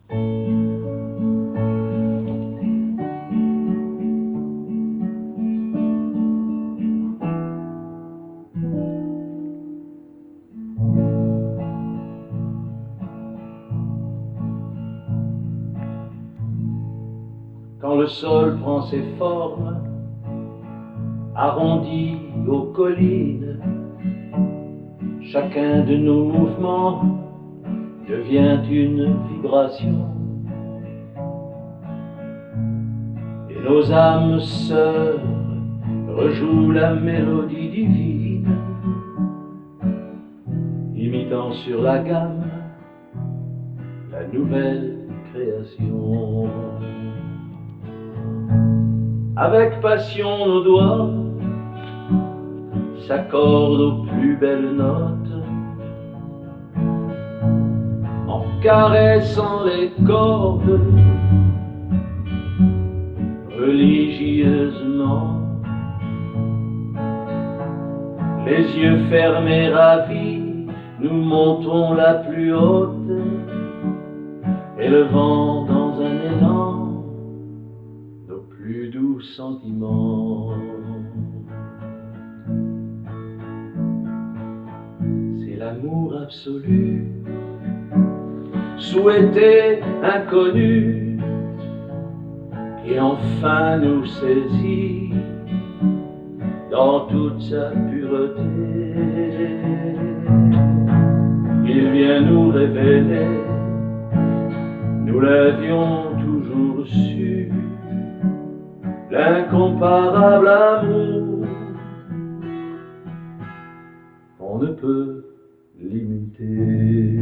Quand le sol prend ses formes, arrondies aux collines, chacun de nos mouvements devient une vibration. Et nos âmes sœurs rejouent la mélodie divine, imitant sur la gamme la nouvelle création. Avec passion nos doigts s'accordent aux plus belles notes, en caressant les cordes religieusement. Les yeux fermés ravis, nous montons la plus haute, élevant dans un élan nos plus doux sentiments. C'est l'amour absolu, souhaité, inconnu, qui enfin nous saisit dans toute sa pureté. Il vient nous révéler, nous l'avions toujours su, l'incomparable amour, on ne peut l'imiter.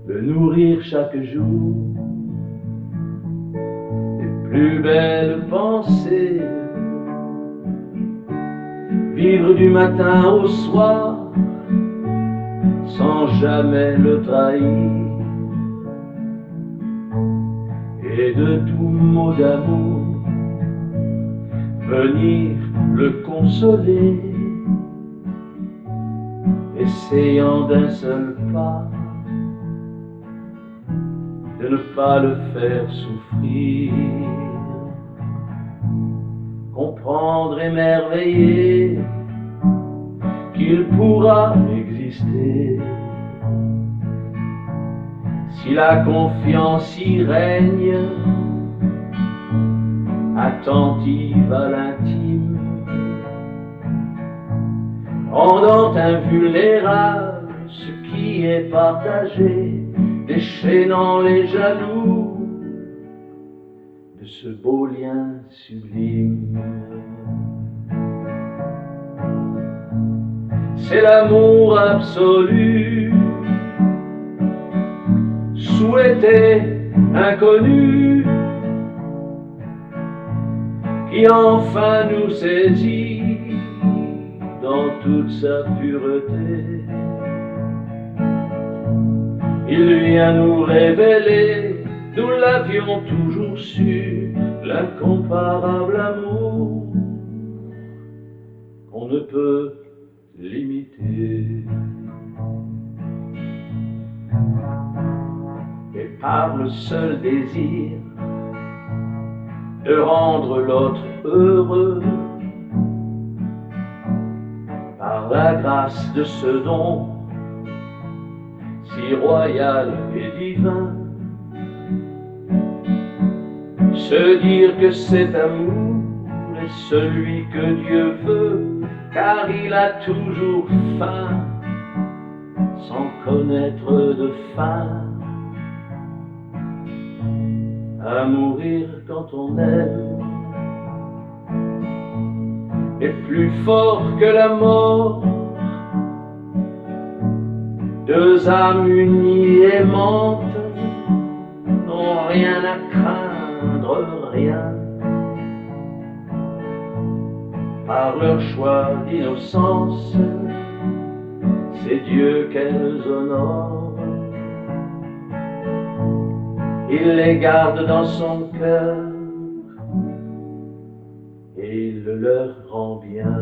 Le nourrir chaque jour des plus belles pensées, vivre du matin au soir sans jamais le trahir, et de tout mot d'amour venir le consoler, essayant d'un seul pas de ne pas le faire souffrir, comprendre, émerveiller qu'il pourra exister si la confiance y règne, attentive à l'intime, rendant invulnérable ce qui est partagé, déchaînant les jaloux de ce beau lien sublime. C'est l'amour absolu, souhaité, inconnu, qui enfin nous saisit dans toute sa pureté. Il vient nous révéler, nous l'avions toujours su, l'incomparable amour qu'on ne peut limiter. Et par le seul désir de rendre l'autre heureux, par la grâce de ce don si royal et divin, se dire que cet amour est celui que Dieu veut, car il a toujours faim, sans connaître de fin, à mourir quand on aime est plus fort que la mort. Deux âmes unies aimantes n'ont rien à craindre, rien, par leur choix d'innocence, c'est Dieu qu'elles honorent. Il les garde dans son cœur et il le leur rend bien.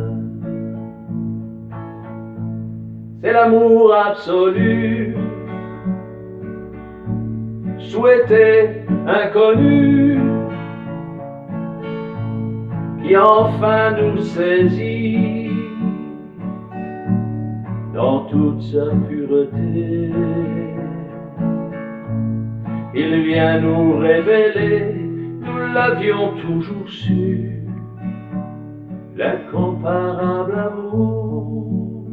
C'est l'amour absolu, souhaité inconnu, qui enfin nous saisit dans toute sa pureté. Il vient nous révéler, nous l'avions toujours su, l'incomparable amour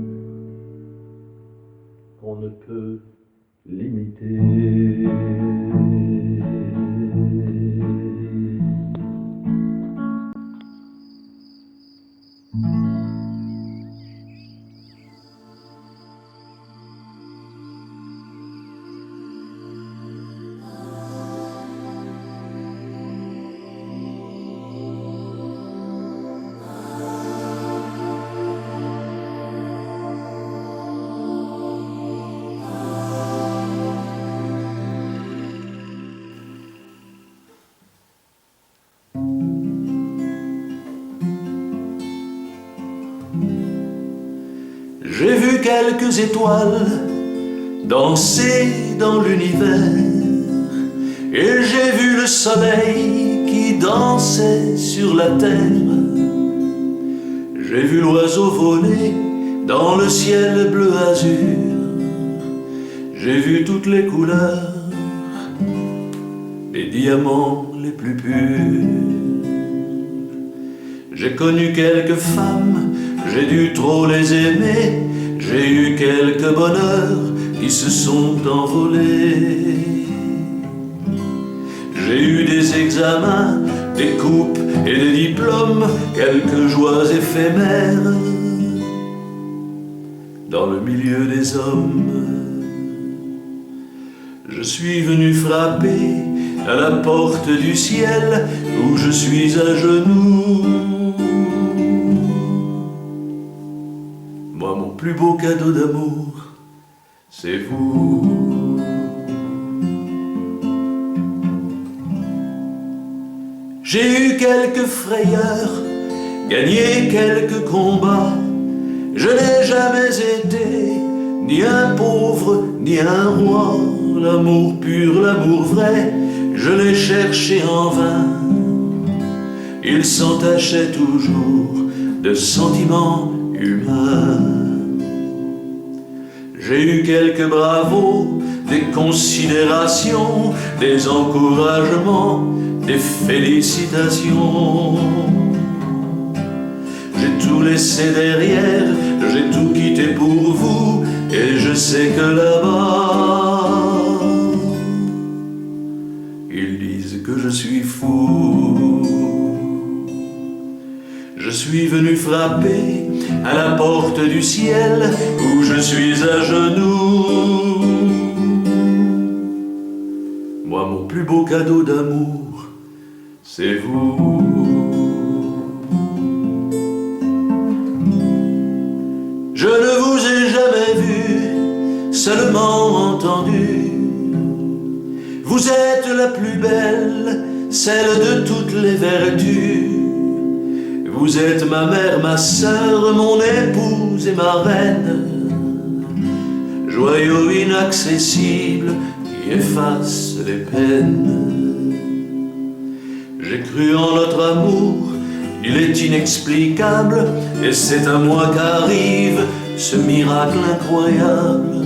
qu'on ne peut limiter. J'ai vu quelques étoiles danser dans l'univers, et j'ai vu le soleil qui dansait sur la terre. J'ai vu l'oiseau voler dans le ciel bleu azur. J'ai vu toutes les couleurs des diamants les plus purs. J'ai connu quelques femmes, j'ai dû trop les aimer. J'ai eu quelques bonheurs qui se sont envolés. J'ai eu des examens, des coupes et des diplômes, quelques joies éphémères dans le milieu des hommes. Je suis venu frapper à la porte du ciel où je suis à genoux. Moi, mon plus beau cadeau d'amour, c'est vous. J'ai eu quelques frayeurs, gagné quelques combats. Je n'ai jamais été ni un pauvre ni un roi. L'amour pur, l'amour vrai, je l'ai cherché en vain. Il s'entachait toujours de sentiments humains. J'ai eu quelques bravos, des considérations, des encouragements, des félicitations. J'ai tout laissé derrière, j'ai tout quitté pour vous, et je sais que là-bas, ils disent que je suis fou. Je suis venu frapper à la porte du ciel où je suis à genoux. Moi, mon plus beau cadeau d'amour, c'est vous. Je ne vous ai jamais vu, seulement entendu. Vous êtes la plus belle, celle de toutes les vertus. Vous êtes ma mère, ma sœur, mon épouse et ma reine. Joyau inaccessible qui efface les peines. J'ai cru en notre amour, il est inexplicable, et c'est à moi qu'arrive ce miracle incroyable.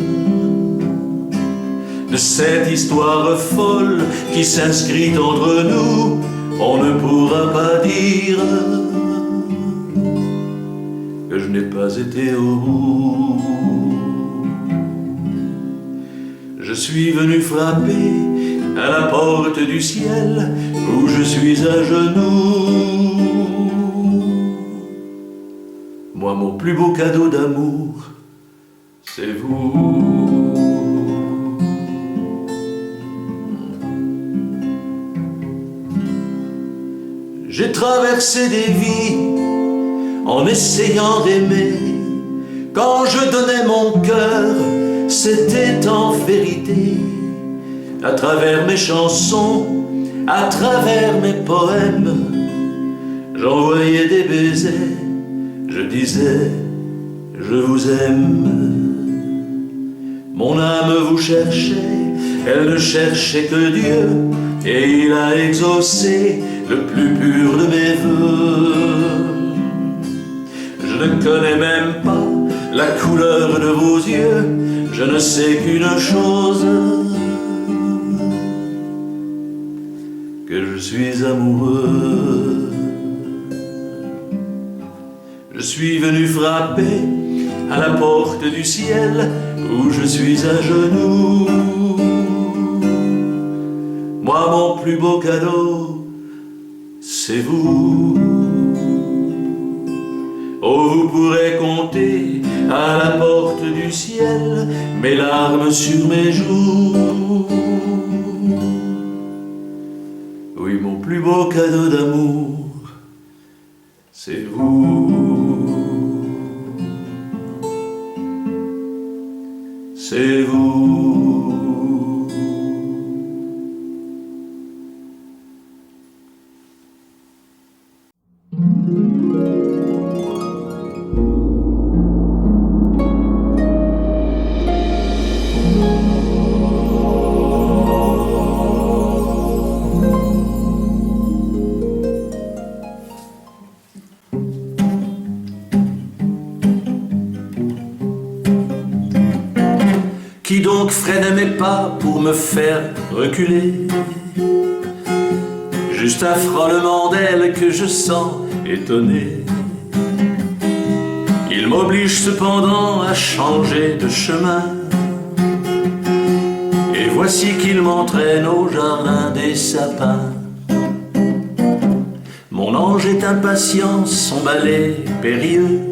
De cette histoire folle qui s'inscrit entre nous, on ne pourra pas dire que je n'ai pas été au bout. Je suis venu frapper à la porte du ciel où je suis à genoux. Moi, mon plus beau cadeau d'amour, c'est vous. J'ai traversé des vies en essayant d'aimer. Quand je donnais mon cœur, c'était en vérité. À travers mes chansons, à travers mes poèmes, j'envoyais des baisers, je disais je vous aime. Mon âme vous cherchait, elle ne cherchait que Dieu, et il a exaucé le plus pur de mes vœux. Je ne connais même pas la couleur de vos yeux, je ne sais qu'une chose, que je suis amoureux. Je suis venu frapper à la porte du ciel où je suis à genoux. Moi, mon plus beau cadeau, c'est vous. Oh, vous pourrez compter à la porte du ciel mes larmes sur mes joues. Oui, mon plus beau cadeau d'amour, c'est vous. C'est vous. Qui donc freine mes pas pour me faire reculer? Juste un frôlement d'ailes que je sens étonné. Il m'oblige cependant à changer de chemin. Et voici qu'il m'entraîne au jardin des sapins. Mon ange est impatient, son balai périlleux,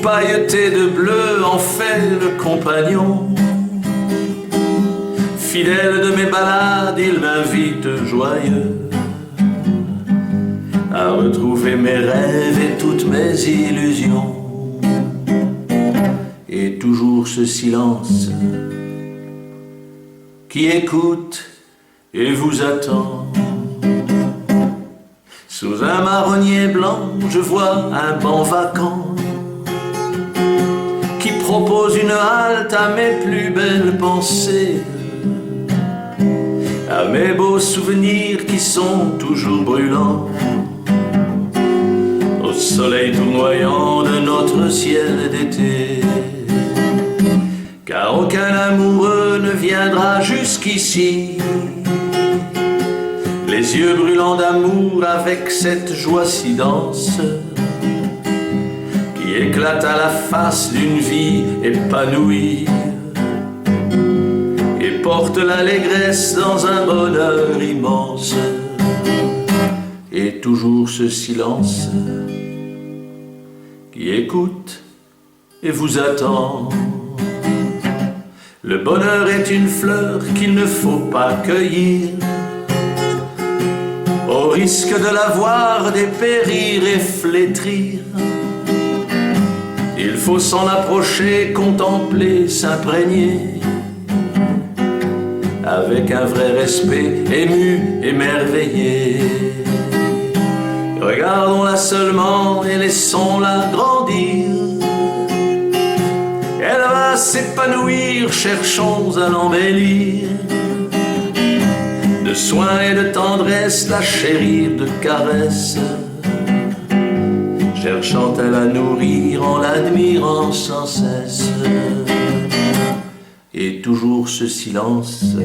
pailleté de bleu en fait le compagnon. Fidèle de mes balades, il m'invite joyeux à retrouver mes rêves et toutes mes illusions. Et toujours ce silence qui écoute et vous attend. Sous un marronnier blanc, je vois un banc vacant qui propose une halte à mes plus belles pensées, à mes beaux souvenirs qui sont toujours brûlants, au soleil tournoyant de notre ciel d'été. Car aucun amoureux ne viendra jusqu'ici, les yeux brûlants d'amour avec cette joie si dense, qui éclate à la face d'une vie épanouie et porte l'allégresse dans un bonheur immense. Et toujours ce silence qui écoute et vous attend. Le bonheur est une fleur qu'il ne faut pas cueillir, au risque de la voir dépérir et flétrir. Il faut s'en approcher, contempler, s'imprégner, avec un vrai respect, ému, émerveillé. Regardons-la seulement et laissons-la grandir. Elle va s'épanouir, cherchons à l'embellir. De soins et de tendresse, la chérir de caresses, cherchant à la nourrir en l'admirant sans cesse. Et toujours ce silence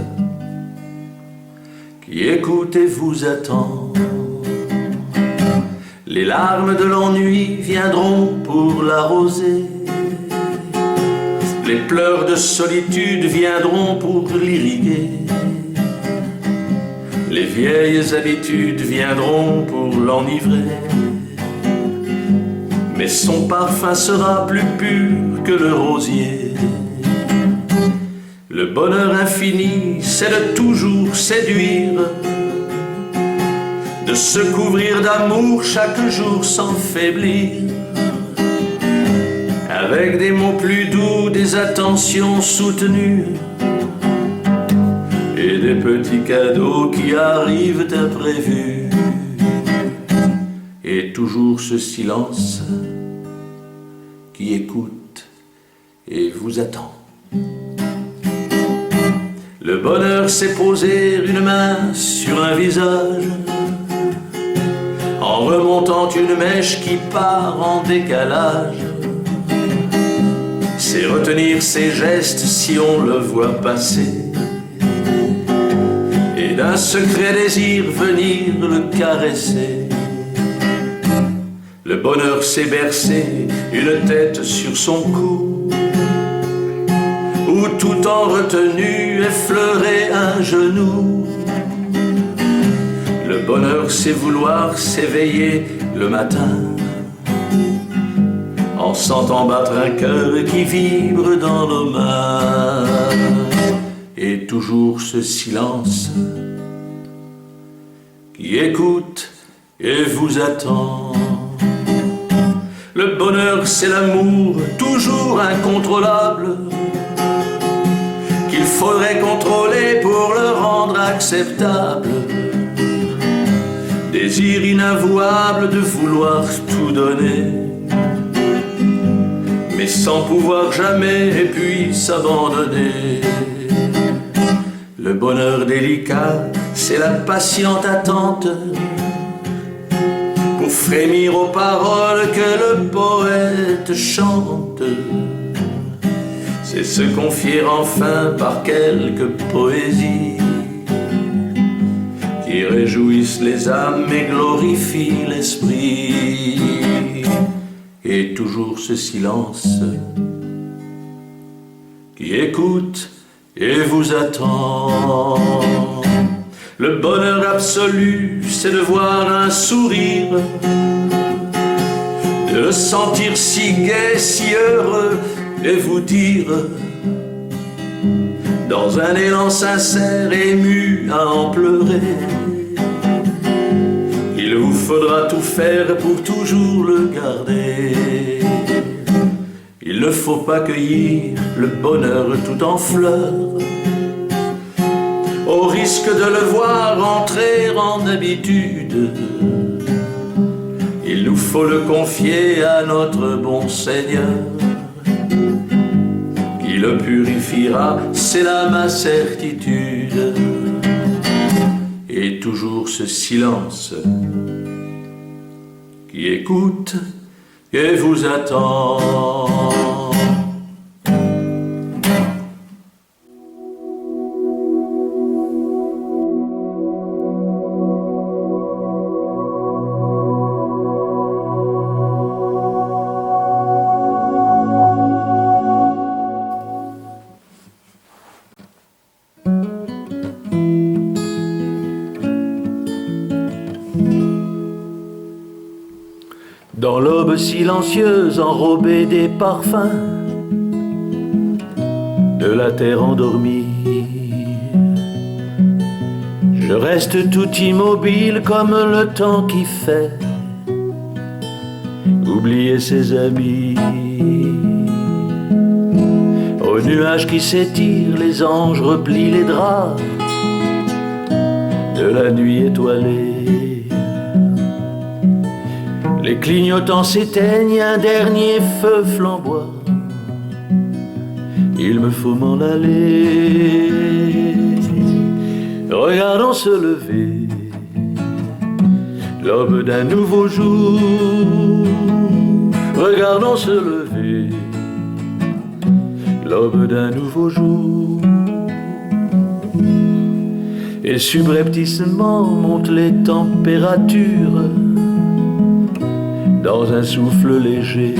qui écoute et vous attend. Les larmes de l'ennui viendront pour l'arroser, les pleurs de solitude viendront pour l'irriguer, les vieilles habitudes viendront pour l'enivrer. Mais son parfum sera plus pur que le rosier. Le bonheur infini, c'est de toujours séduire, de se couvrir d'amour chaque jour sans faiblir, avec des mots plus doux, des attentions soutenues et des petits cadeaux qui arrivent imprévus. Et toujours ce silence qui écoute et vous attend. Le bonheur c'est poser une main sur un visage en remontant une mèche qui part en décalage. C'est retenir ses gestes si on le voit passer et d'un secret désir venir le caresser. Le bonheur c'est bercer une tête sur son cou ou tout en retenue effleurer un genou. Le bonheur c'est vouloir s'éveiller le matin en sentant battre un cœur qui vibre dans nos mains. Et toujours ce silence qui écoute et vous attend. Le bonheur c'est l'amour toujours incontrôlable qu'il faudrait contrôler pour le rendre acceptable. Désir inavouable de vouloir tout donner, mais sans pouvoir jamais et puis s'abandonner. Le bonheur délicat, c'est la patiente attente pour frémir aux paroles que le poète chante. C'est se confier enfin par quelques poésies qui réjouissent les âmes et glorifient l'esprit. Et toujours ce silence qui écoute et vous attend. Le bonheur absolu, c'est de voir un sourire, de le sentir si gai, si heureux, et vous dire, dans un élan sincère, ému à en pleurer, il vous faudra tout faire pour toujours le garder. Il ne faut pas cueillir le bonheur tout en fleurs, au risque de le voir entrer en habitude. Il nous faut le confier à notre bon Seigneur, qui le purifiera, c'est là ma certitude. Et toujours ce silence qui écoute et vous attend. Dans l'aube silencieuse enrobée des parfums de la terre endormie, je reste tout immobile comme le temps qui fait oublier ses amis. Aux nuages qui s'étirent, les anges replient les draps de la nuit étoilée. Les clignotants s'éteignent, un dernier feu flamboie. Il me faut m'en aller. Regardons se lever l'aube d'un nouveau jour. Regardons se lever l'aube d'un nouveau jour. Et subrepticement montent les températures dans un souffle léger.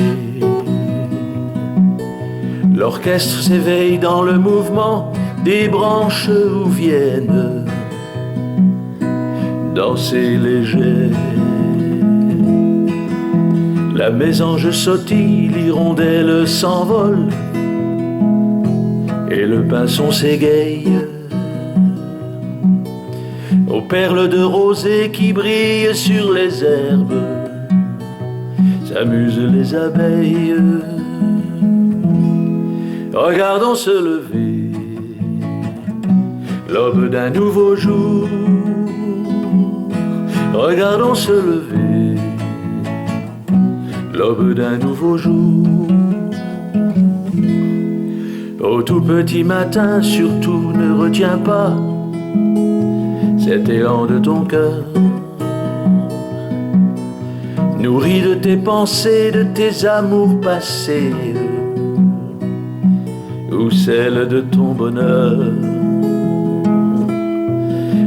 L'orchestre s'éveille dans le mouvement des branches où viennent danser léger. La mésange sautille, l'hirondelle s'envole et le pinson s'égaye. Aux perles de rosée qui brillent sur les herbes s'amusent les abeilles. Regardons se lever l'aube d'un nouveau jour. Regardons se lever l'aube d'un nouveau jour. Au tout petit matin, surtout ne retiens pas cet élan de ton cœur, nourri de tes pensées, de tes amours passés, ou celle de ton bonheur.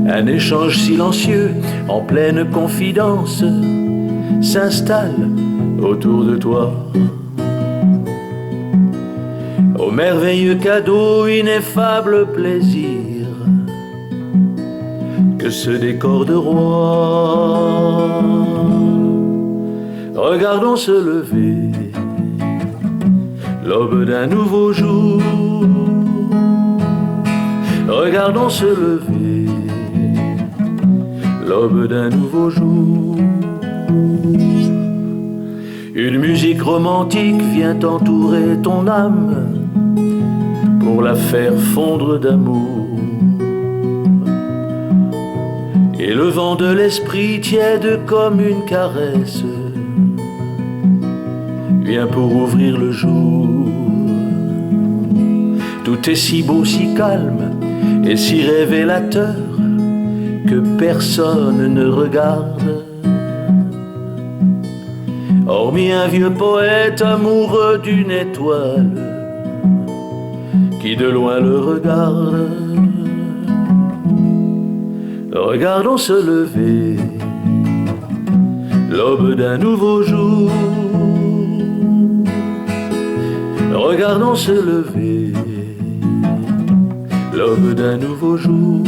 Un échange silencieux, en pleine confidence, s'installe autour de toi. Au merveilleux cadeau, ineffable plaisir que ce décor de roi. Regardons se lever l'aube d'un nouveau jour. Regardons se lever l'aube d'un nouveau jour. Une musique romantique vient entourer ton âme pour la faire fondre d'amour. Et le vent de l'esprit tiède comme une caresse vient pour ouvrir le jour. Tout est si beau, si calme et si révélateur que personne ne regarde, hormis un vieux poète amoureux d'une étoile qui de loin le regarde. Regardons se lever l'aube d'un nouveau jour. Regardons se lever l'aube d'un nouveau jour.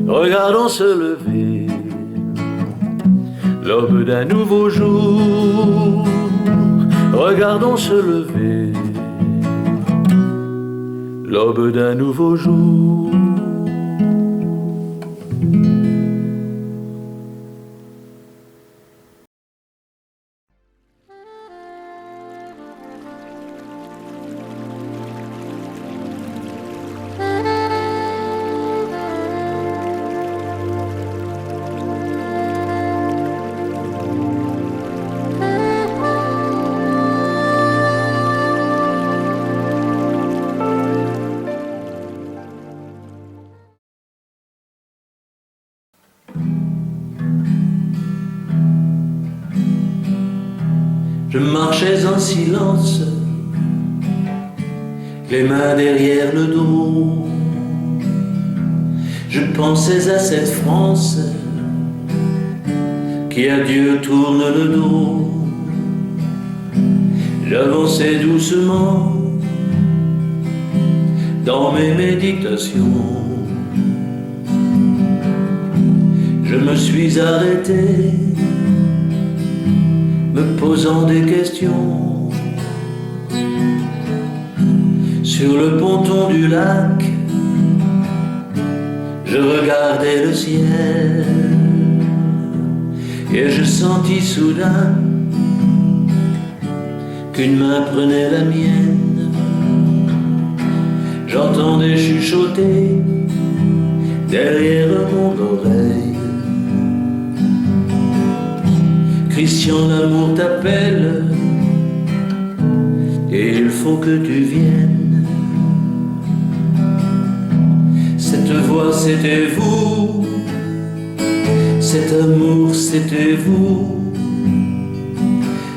Regardons se lever l'aube d'un nouveau jour. Regardons se lever l'aube d'un nouveau jour. Je marchais en silence, les mains derrière le dos. Je pensais à cette France qui à Dieu tourne le dos. J'avançais doucement dans mes méditations. Je me suis arrêté, me posant des questions. Sur le ponton du lac, je regardais le ciel et je sentis soudain qu'une main prenait la mienne. J'entendais chuchoter derrière mon oreille: Christian, l'amour t'appelle et il faut que tu viennes. Cette voix c'était vous, cet amour c'était vous,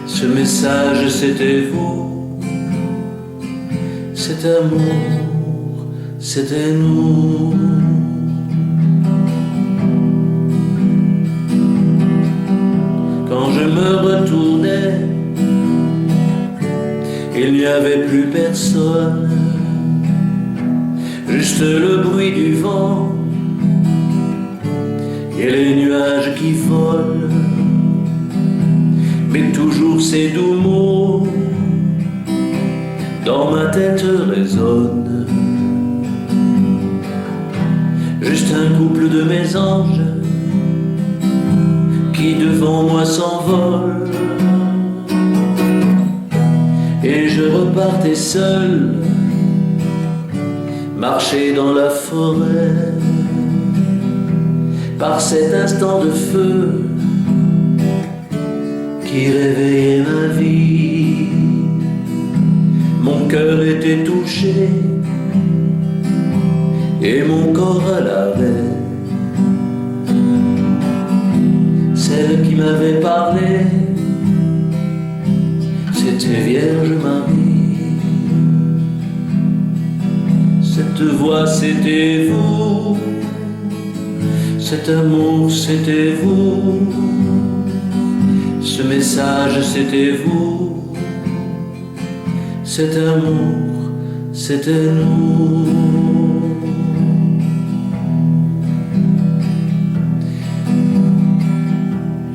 ce message c'était vous, cet amour c'était nous. Quand je me retournais, il n'y avait plus personne, juste le bruit du vent et les nuages qui volent, mais toujours ces doux mots dans ma tête résonnent. Juste un couple de mésanges qui devant moi s'envole, et je repartais seul, marcher dans la forêt, par cet instant de feu qui réveillait ma vie. cœur était touché et mon corps à l'arrêt. Celle qui m'avait parlé, c'était Vierge Marie. Cette voix, c'était vous. Cet amour, c'était vous. Ce message, c'était vous. Cet amour, c'était nous.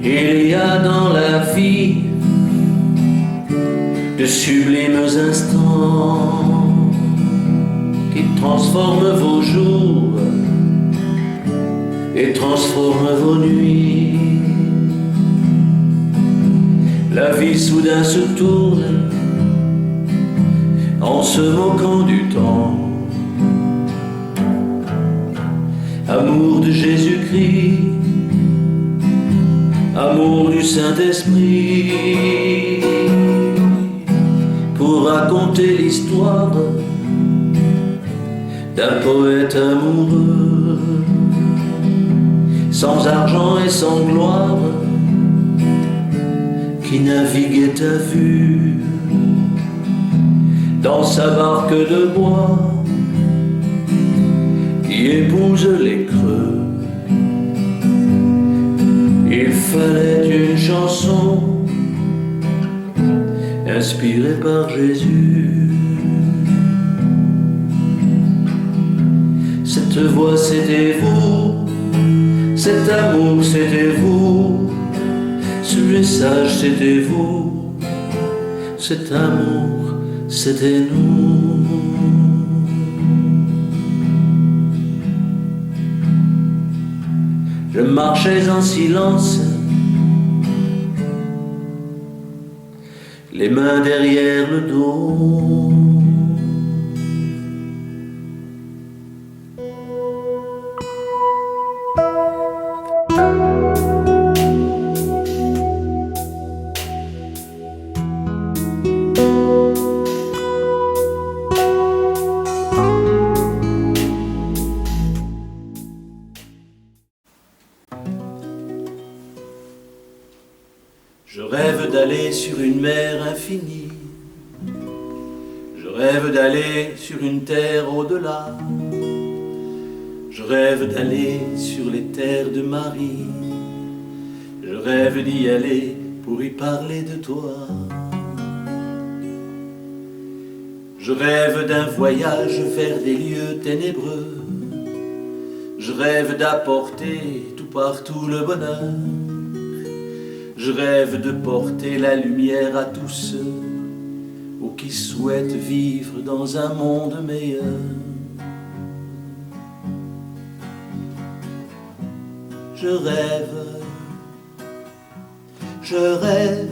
Il y a dans la vie de sublimes instants qui transforment vos jours et transforment vos nuits. La vie soudain se tourne en se moquant du temps. Amour de Jésus-Christ, amour du Saint-Esprit, pour raconter l'histoire d'un poète amoureux, sans argent et sans gloire, qui naviguait à vue dans sa barque de bois, qui épouse les creux. Il fallait une chanson inspirée par Jésus. Cette voix, c'était vous. Cet amour, c'était vous. Ce message, c'était vous. Cet amour, c'était nous. Je marchais en silence, les mains derrière le dos. Je rêve d'aller sur une mer infinie. Je rêve d'aller sur une terre au-delà. Je rêve d'aller sur les terres de Marie. Je rêve d'y aller pour y parler de toi. Je rêve d'un voyage vers des lieux ténébreux. Je rêve d'apporter tout partout le bonheur. Je rêve de porter la lumière à tous ceux qui souhaitent vivre dans un monde meilleur. Je rêve, je rêve,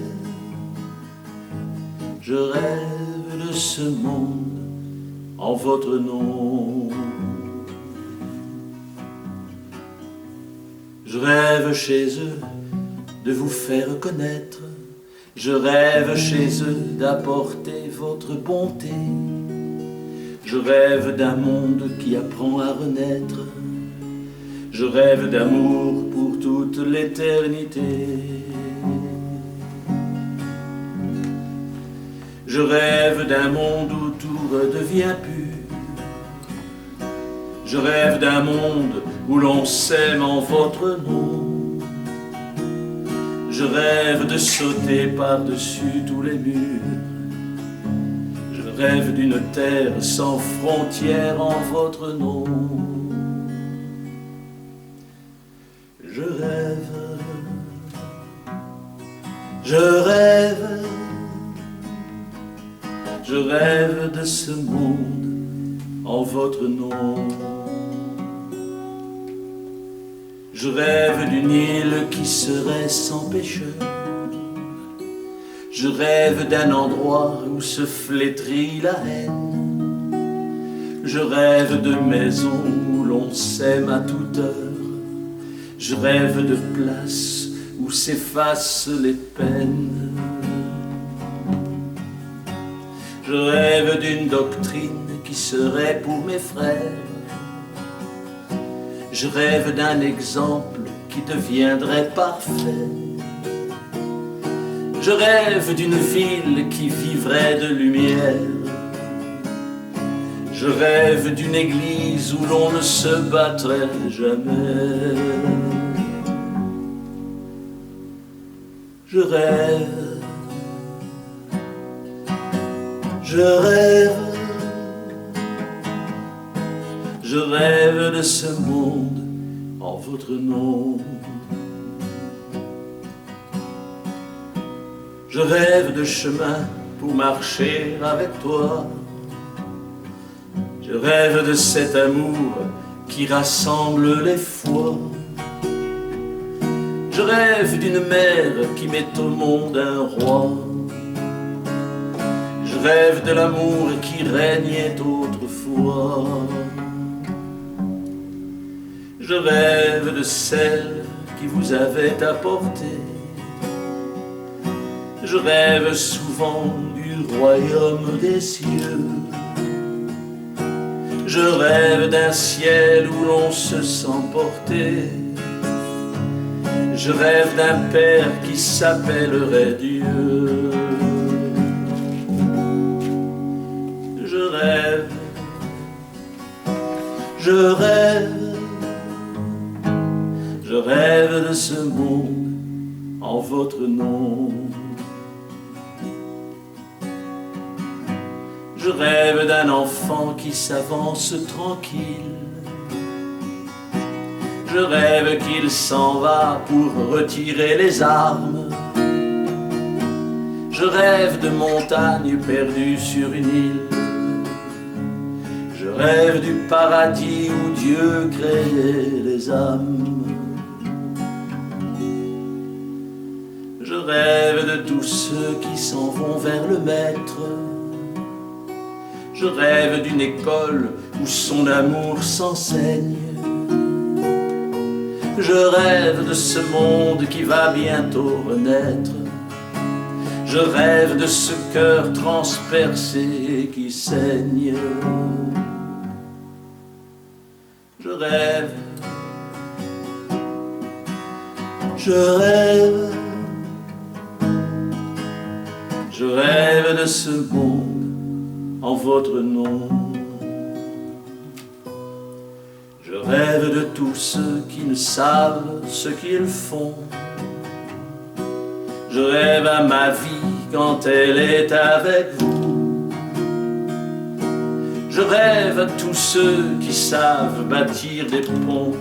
je rêve de ce monde en votre nom. Je rêve chez eux de vous faire connaître. Je rêve chez eux d'apporter votre bonté. Je rêve d'un monde qui apprend à renaître. Je rêve d'amour pour toute l'éternité. Je rêve d'un monde où tout redevient pur. Je rêve d'un monde où l'on s'aime en votre nom. Je rêve de sauter par-dessus tous les murs. Je rêve d'une terre sans frontières en votre nom. Je rêve, je rêve, je rêve de ce monde en votre nom. Je rêve d'une île qui serait sans pécheur. Je rêve d'un endroit où se flétrit la haine. Je rêve de maisons où l'on s'aime à toute heure. Je rêve de places où s'effacent les peines. Je rêve d'une doctrine qui serait pour mes frères. Je rêve d'un exemple qui deviendrait parfait. Je rêve d'une ville qui vivrait de lumière. Je rêve d'une église où l'on ne se battrait jamais. Je rêve, je rêve, je rêve de ce monde en votre nom. Je rêve de chemin pour marcher avec toi. Je rêve de cet amour qui rassemble les foi. Je rêve d'une mère qui met au monde un roi. Je rêve de l'amour qui régnait autrefois. Je rêve de celle qui vous avait apporté. Je rêve souvent du royaume des cieux. Je rêve d'un ciel où l'on se sent porter. Je rêve d'un père qui s'appellerait Dieu. Je rêve, je rêve, je rêve de ce monde en votre nom. Je rêve d'un enfant qui s'avance tranquille. Je rêve qu'il s'en va pour retirer les armes. Je rêve de montagnes perdues sur une île. Je rêve du paradis où Dieu crée les âmes. Je rêve de tous ceux qui s'en vont vers le maître. Je rêve d'une école où son amour s'enseigne. Je rêve de ce monde qui va bientôt renaître. Je rêve de ce cœur transpercé qui saigne. Je rêve, je rêve, je rêve de ce monde en votre nom. Je rêve de tous ceux qui ne savent ce qu'ils font. Je rêve à ma vie quand elle est avec vous. Je rêve à tous ceux qui savent bâtir des ponts.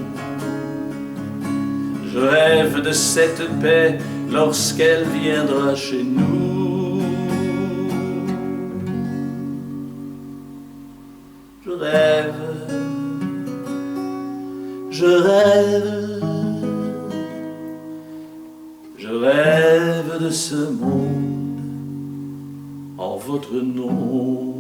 Je rêve de cette paix lorsqu'elle viendra chez nous. Je rêve, je rêve, je rêve de ce monde en votre nom.